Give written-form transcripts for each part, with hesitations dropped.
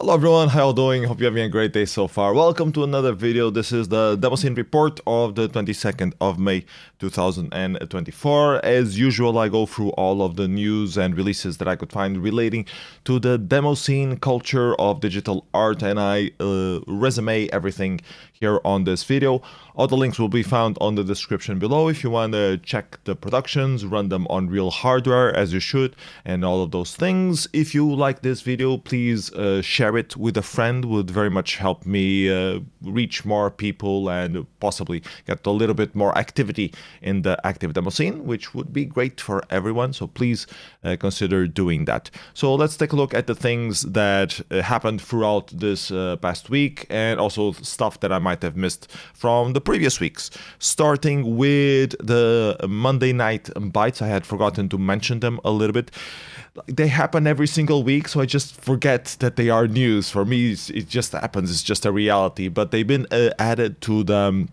Hello everyone, how you doing? Hope you're having a great day so far. Welcome to another video. This is the Demoscene Report of the 22nd of May 2024. As usual, I go through all of the news and releases that I could find relating to the Demoscene culture of digital art, and I resume everything here on this video. All the links will be found on the description below if you want to check the productions, run them on real hardware as you should, and all of those things. If you like this video, please share it with a friend. Would very much help me reach more people and possibly get a little bit more activity in the active demo scene, which would be great for everyone. So please consider doing that. So let's take a look at the things that happened throughout this past week, and also stuff that I might have missed from the previous weeks. Starting with the Monday night Bytes, I had forgotten to mention them a little bit. They happen every single week, so I just forget that they are news. For me, it just happens. It's just a reality. But they've been added to the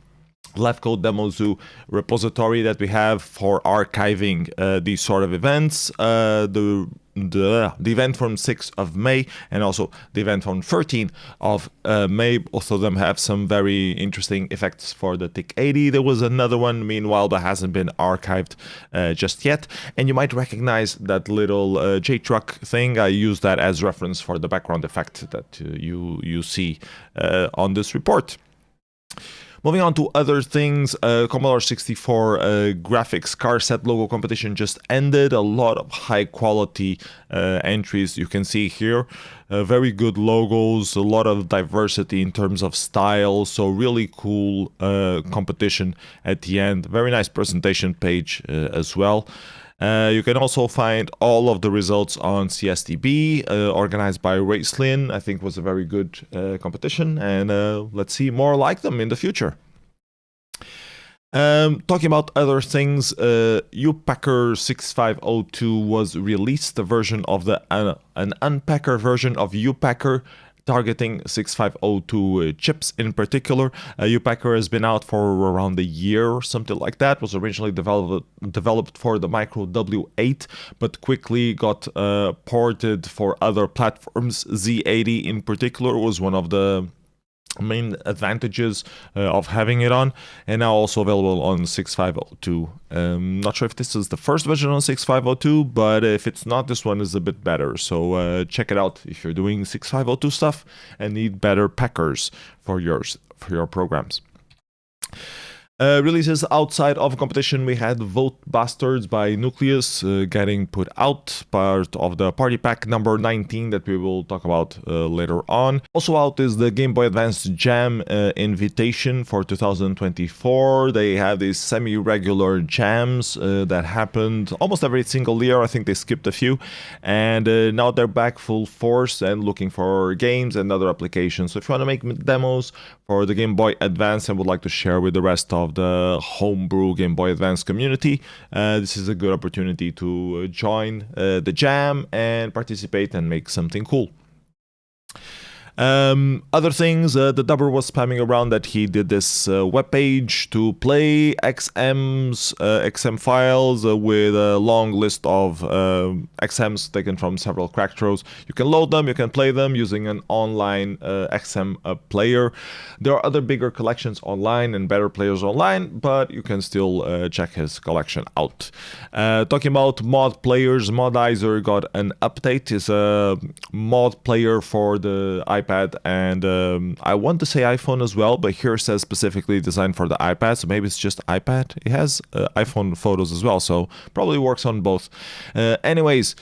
Left Code Demo Zoo repository that we have for archiving these sort of events. The event from 6th of May and also the event from 13th of May. Both of them have some very interesting effects for the TIC-80. There was another one, meanwhile, that hasn't been archived just yet. And you might recognize that little J-Truck thing. I use that as reference for the background effect that you see on this report. Moving on to other things, Commodore 64 graphics CharSet logo competition just ended. A lot of high quality entries you can see here. Very good logos, a lot of diversity in terms of style, so really cool competition at the end. Very nice presentation page as well. You can also find all of the results on CSTB, organized by Racelin. I think was a very good competition, and let's see more like them in the future. Talking about other things, Upkr 6502 was released, a version of an unpacker version of Upkr, targeting 6502 chips in particular. Upkr has been out for around a year or something like that. Was originally developed for the Micro W8, but quickly got ported for other platforms. Z80 in particular was one of the main advantages of having it on, and now also available on 6502. Not sure if this is the first version on 6502, but if it's not, this one is a bit better. So check it out if you're doing 6502 stuff and need better packers for your programs. Releases outside of competition, we had Votebastards by Nukleus getting put out, part of the party pack number 19 that we will talk about later on. Also out is the Game Boy Advance Jam invitation for 2024. They have these semi-regular jams that happened almost every single year. I think they skipped a few, and now they're back full force and looking for games and other applications. So if you want to make demos for the Game Boy Advance and would like to share with the rest of the homebrew Game Boy Advance community, this is a good opportunity to join the jam and participate and make something cool. Other things, theDUBBER was spamming around that he did this webpage to play XM files with a long list of XMs taken from several crack throws. You can load them, you can play them using an online XM player. There are other bigger collections online and better players online, but you can still check his collection out. Talking about mod players, Modizer got an update. It's a mod player for the iPad and I want to say iPhone as well, but here it says specifically designed for the iPad, so maybe it's just iPad. It has iPhone photos as well, so probably works on both. Anyways,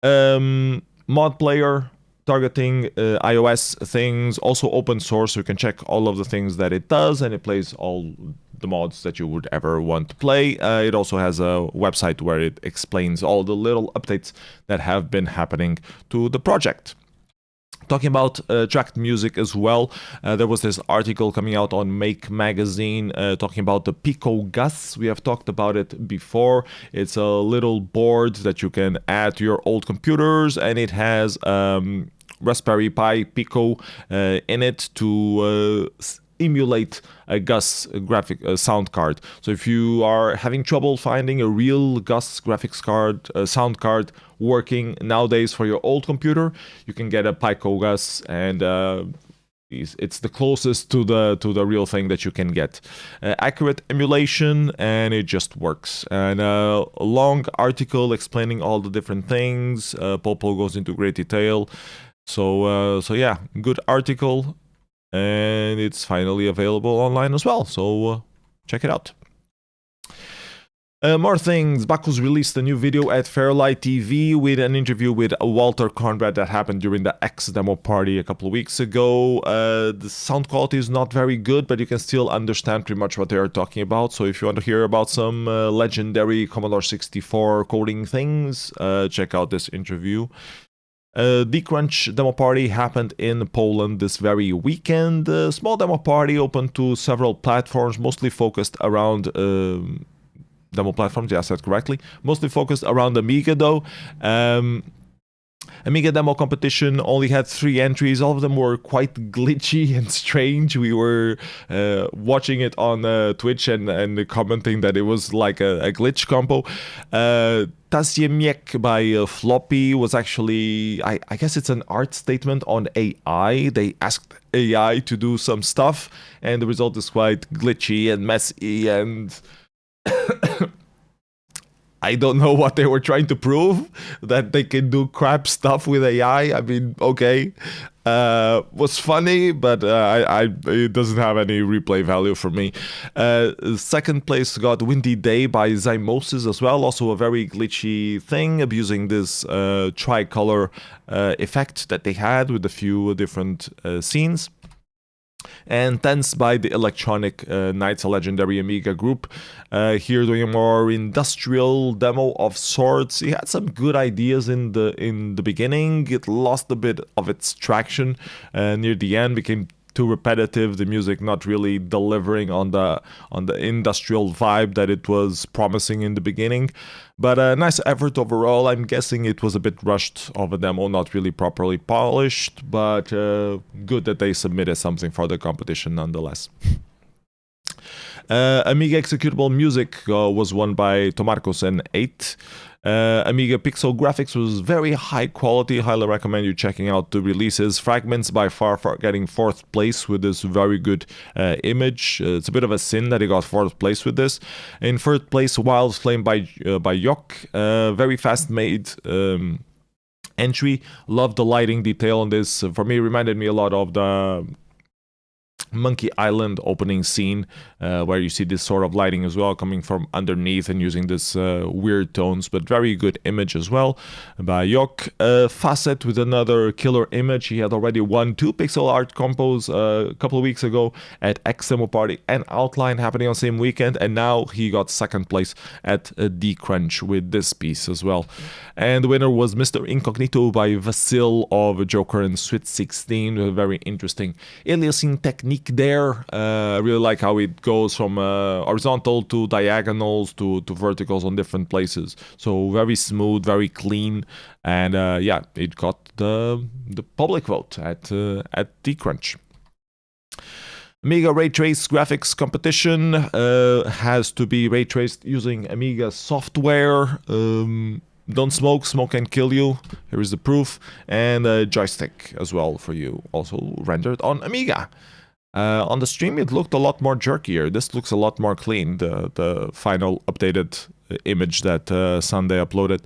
mod player targeting iOS things, also open source, so you can check all of the things that it does, and it plays all the mods that you would ever want to play. It also has a website where it explains all the little updates that have been happening to the project. Talking about tracked music as well, there was this article coming out on Make magazine talking about the PicoGUS. We have talked about it before. It's a little board that you can add to your old computers, and it has Raspberry Pi Pico in it to emulate a GUS graphic sound card. So if you are having trouble finding a real GUS graphics card, sound card working nowadays for your old computer, you can get a PicoGUS, and it's the closest to the real thing that you can get. Accurate emulation, and it just works. And a long article explaining all the different things. Popo goes into great detail. So yeah, good article, and it's finally available online as well. So check it out. More things. Bacchus released a new video at FairLight TV with an interview with Walter Konrad that happened during the X demo party a couple of weeks ago. The sound quality is not very good, but you can still understand pretty much what they are talking about. So if you want to hear about some legendary Commodore 64 coding things, check out this interview. Decrunch demo party happened in Poland this very weekend. A small demo party open to several platforms, mostly focused around demo platforms, yeah, I said correctly. Mostly focused around Amiga though. Amiga demo competition only had 3 entries. All of them were quite glitchy and strange. We were watching it on Twitch and commenting that it was like a glitch compo. Tasiemiek by Floppy was actually, I guess it's an art statement on AI. They asked AI to do some stuff, and the result is quite glitchy and messy, and I don't know what they were trying to prove, that they can do crap stuff with AI. I mean, okay, was funny, but it doesn't have any replay value for me. Second place got Windy Day by Zymosis as well, also a very glitchy thing, abusing this tricolor effect that they had with a few different scenes. And Tense by the Electronic Knights, a legendary Amiga group. Here doing a more industrial demo of sorts. He had some good ideas in the beginning. It lost a bit of its traction near the end, became too repetitive, the music not really delivering on the industrial vibe that it was promising in the beginning. But a nice effort overall. I'm guessing it was a bit rushed of a demo, not really properly polished, but good that they submitted something for the competition nonetheless. Amiga executable music was won by Tomarcos and 8. Amiga Pixel Graphics was very high quality. Highly recommend you checking out the releases. Fragments by far getting 4th place with this very good image. It's a bit of a sin that he got 4th place with this. In 3rd place, Wild Flame by Yok. Very fast made entry. Love the lighting detail on this. For me, it reminded me a lot of the Monkey Island opening scene, where you see this sort of lighting as well coming from underneath and using this weird tones, but very good image as well by Yok. Facet with another killer image. He had already won 2 pixel art compos a couple of weeks ago at X Demo Party and Outline happening on the same weekend, and now he got 2nd place at Decrunch with this piece as well. And the winner was Mr. Incognito by Vasil of Joker and Sweet 16. A very interesting aliasing technique there. I really like how it goes from horizontal to diagonals to verticals on different places. So very smooth, very clean, and yeah, it got the public vote at Decrunch. Amiga Ray Trace graphics competition has to be ray traced using Amiga software. Don't smoke, smoke can kill you. Here is the proof. And a joystick as well for you, also rendered on Amiga. On the stream, it looked a lot more jerkier. This looks a lot more clean, the final updated image that Sunday uploaded.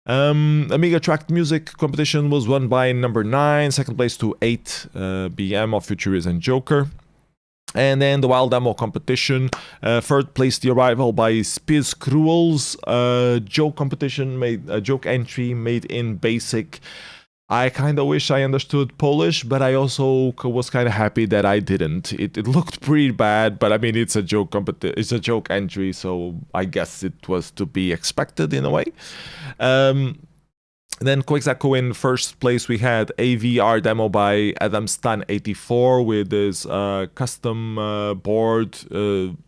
Amiga Tracked Music competition was won by number 9, 2nd place to 8, BM of Futuris and Joker. And then the Wild Demo competition, 3rd place the Arrival by Spiz Cruels, joke competition, made a joke entry made in BASIC. I kind of wish I understood Polish, but I also was kind of happy that I didn't. It looked pretty bad, but I mean, it's a joke it's a joke entry, so I guess it was to be expected in a way. Then Quixaco in first place, we had a VR demo by AdamStan84 with his custom board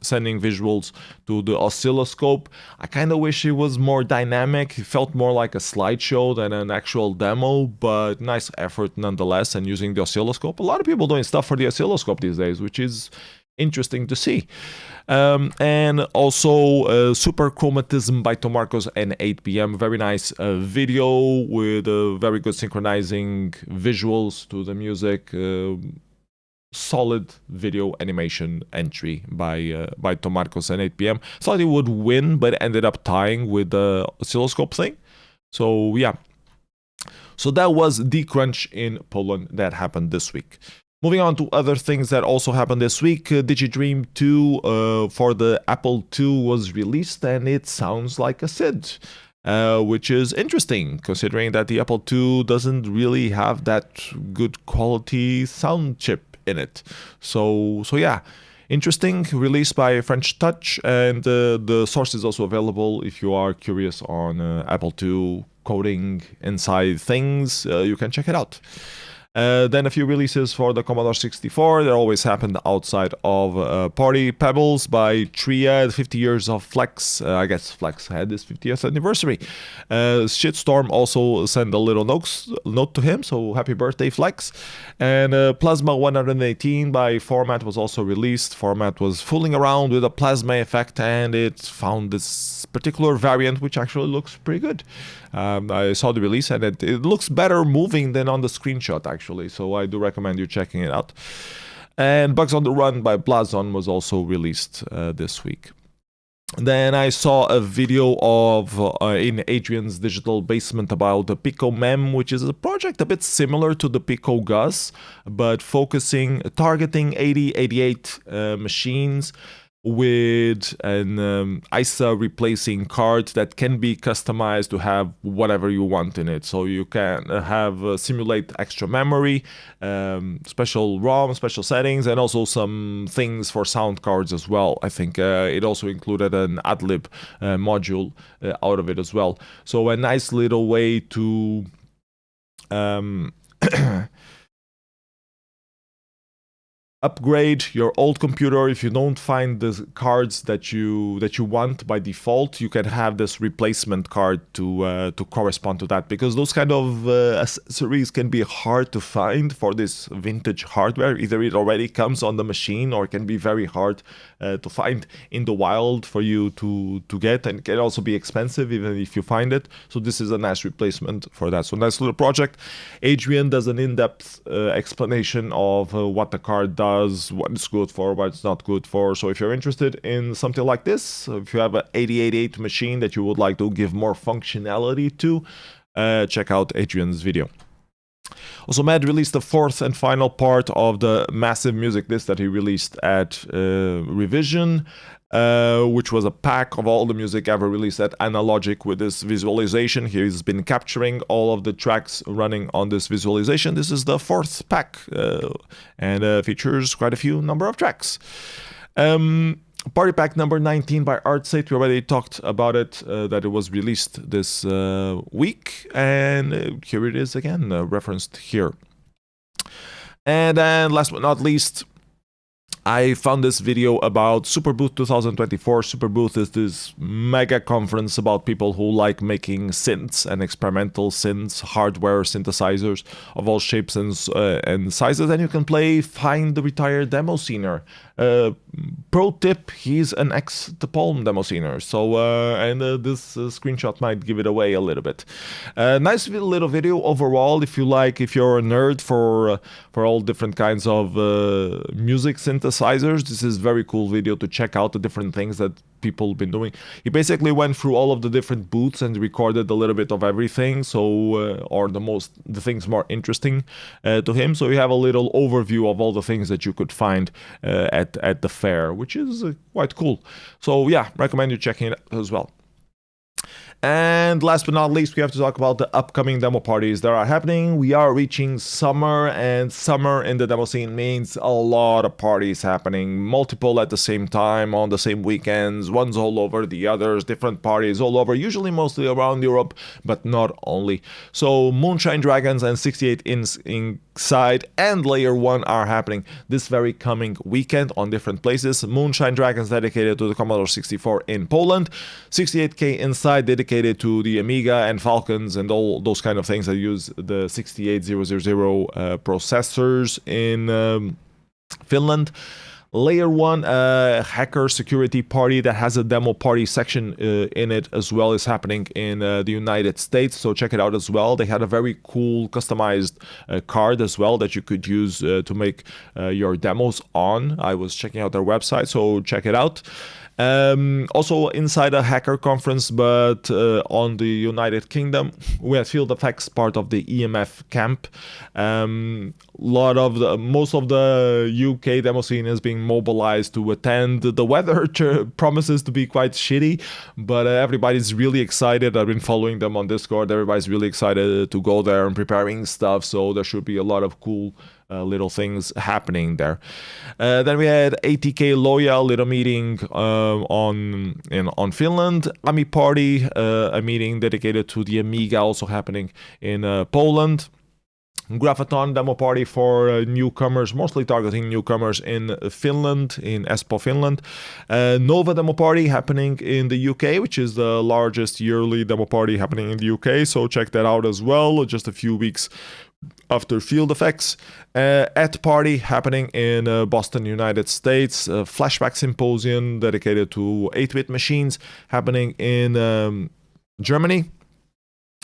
sending visuals to the oscilloscope. I kind of wish it was more dynamic. It felt more like a slideshow than an actual demo, but nice effort nonetheless, and using the oscilloscope. A lot of people doing stuff for the oscilloscope these days, which is interesting to see. And also Super Chromatism by Tomarcos and 8 p.m. Very nice video with very good synchronizing visuals to the music. Solid video animation entry by Tomarcos and 8 p.m. Thought he would win, but ended up tying with the oscilloscope thing. So yeah. So that was Decrunch in Poland that happened this week. Moving on to other things that also happened this week, Digidream 2 for the Apple II was released, and it sounds like a SID, which is interesting, considering that the Apple II doesn't really have that good quality sound chip in it. So yeah, interesting, released by French Touch, and the source is also available if you are curious on Apple II coding inside things. You can check it out. Then a few releases for the Commodore 64 that always happened outside of party. Pebbles by Triad, 50 years of Flex. I guess Flex had his 50th anniversary. Shitstorm also sent a little note to him, so happy birthday, Flex. And Plasma 118 by Format was also released. Format was fooling around with a plasma effect, and it found this particular variant, which actually looks pretty good. I saw the release, and it looks better moving than on the screenshot, actually, so I do recommend you checking it out. And Bugs on the Run by Blazon was also released this week. Then I saw a video of in Adrian's digital basement about the PicoMEM, which is a project a bit similar to the PicoGUS, but targeting 8088 machines with an ISA replacing card that can be customized to have whatever you want in it. So you can have simulate extra memory, special ROM, special settings, and also some things for sound cards as well. I think it also included an AdLib module out of it as well. So a nice little way to upgrade your old computer. If you don't find the cards that you want by default, you can have this replacement card to correspond to that, because those kind of accessories can be hard to find for this vintage hardware. Either it already comes on the machine, or it can be very hard to find in the wild for you to get, and it can also be expensive even if you find it. So this is a nice replacement for that. So nice little project. Adrian does an in-depth explanation of what the card does, what it's good for, what it's not good for. So if you're interested in something like this, if you have an 8088 machine that you would like to give more functionality to, check out Adrian's video. Also, Matt released the fourth and final part of the massive music disc that he released at Revision, which was a pack of all the music ever released at Analogik with this visualization. He's been capturing all of the tracks running on this visualization. This is the fourth pack and features quite a few number of tracks. Party pack number 19 by Artstate. We already talked about it, that it was released this week, and here it is again, referenced here. And then last but not least, I found this video about Superbooth 2024. Superbooth is this mega conference about people who like making synths and experimental synths, hardware synthesizers of all shapes and sizes, and you can find the retired Demoscener. Pro tip, he's an ex-Tepolm Demoscener, so and this screenshot might give it away a little bit. Nice little video overall. If you're a nerd for all different kinds of music synthesizers, this is very cool video to check out the different things that people have been doing. He basically went through all of the different booths and recorded a little bit of everything, so or the things more interesting to him. So you have a little overview of all the things that you could find at the fair, which is quite cool. So yeah, recommend you checking it out as well. And last but not least, we have to talk about the upcoming demo parties that are happening. We are reaching summer, and summer in the demo scene means a lot of parties happening, multiple at the same time on the same weekends, one's all over the others, different parties all over, usually mostly around Europe, but not only. So Moonshine Dragons and 68 Inside and Layer 1 are happening this very coming weekend on different places. Moonshine Dragons dedicated to the Commodore 64 in Poland, 68K Inside dedicated to the Amiga and Falcons and all those kind of things that use the 68000 processors in Finland. Layer 1 hacker security party that has a demo party section in it as well is happening in the United States, so check it out as well. They had a very cool customized card as well that you could use to make your demos on. I was checking out their website, so check it out. Also inside a hacker conference, but on the United Kingdom, we had Field Effects, part of the EMF camp. Most of the UK demo scene is being mobilized to attend. The weather promises to be quite shitty, but everybody's really excited. I've been following them on Discord. Everybody's really excited to go there and preparing stuff, so there should be a lot of cool little things happening there. Then we had ATK Loya, little meeting on Finland. Ami Party, a meeting dedicated to the Amiga, also happening in Poland. Graphathon demo party for newcomers, mostly targeting newcomers in Finland, in Espoo, Finland. Nova demo party happening in the UK, which is the largest yearly demo party happening in the UK, so check that out as well, just a few weeks after Field Effects. At Party happening in Boston, United States. Flashback Symposium dedicated to 8-bit machines happening in Germany.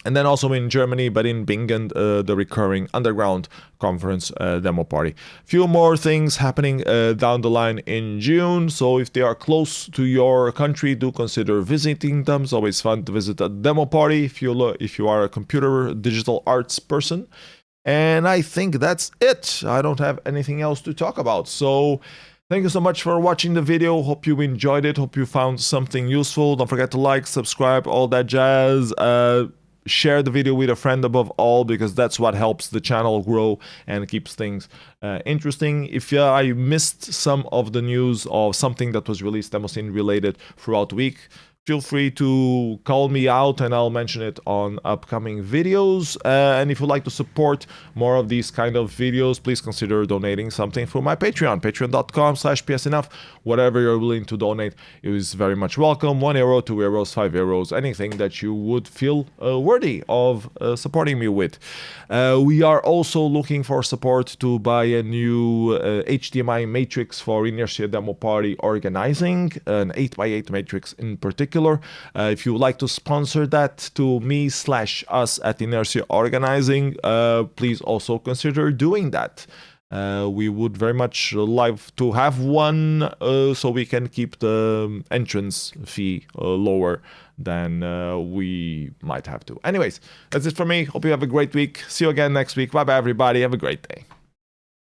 And then also in Germany, but in Bingen, the recurring underground conference demo party. Few more things happening down the line in June, so if they are close to your country, do consider visiting them. It's always fun to visit a demo party if you are a computer digital arts person. And I think that's it. I don't have anything else to talk about. So thank you so much for watching the video. Hope you enjoyed it. Hope you found something useful. Don't forget to like, subscribe, all that jazz. Share the video with a friend above all, because that's what helps the channel grow and keeps things interesting. If I missed some of the news of something that was released Demoscene related throughout the week, feel free to call me out and I'll mention it on upcoming videos. And if you'd like to support more of these kind of videos, please consider donating something through my Patreon, patreon.com/psnf. Whatever you're willing to donate is very much welcome. €1, €2, €5, anything that you would feel worthy of supporting me with. We are also looking for support to buy a new HDMI matrix for Inertia Demo Party organizing, an 8x8 matrix in particular. If you would like to sponsor that to me/us at Inertia Organizing, please also consider doing that. We would very much like to have one so we can keep the entrance fee lower than we might have to. Anyways, that's it for me. Hope you have a great week. See you again next week. Bye bye everybody. Have a great day.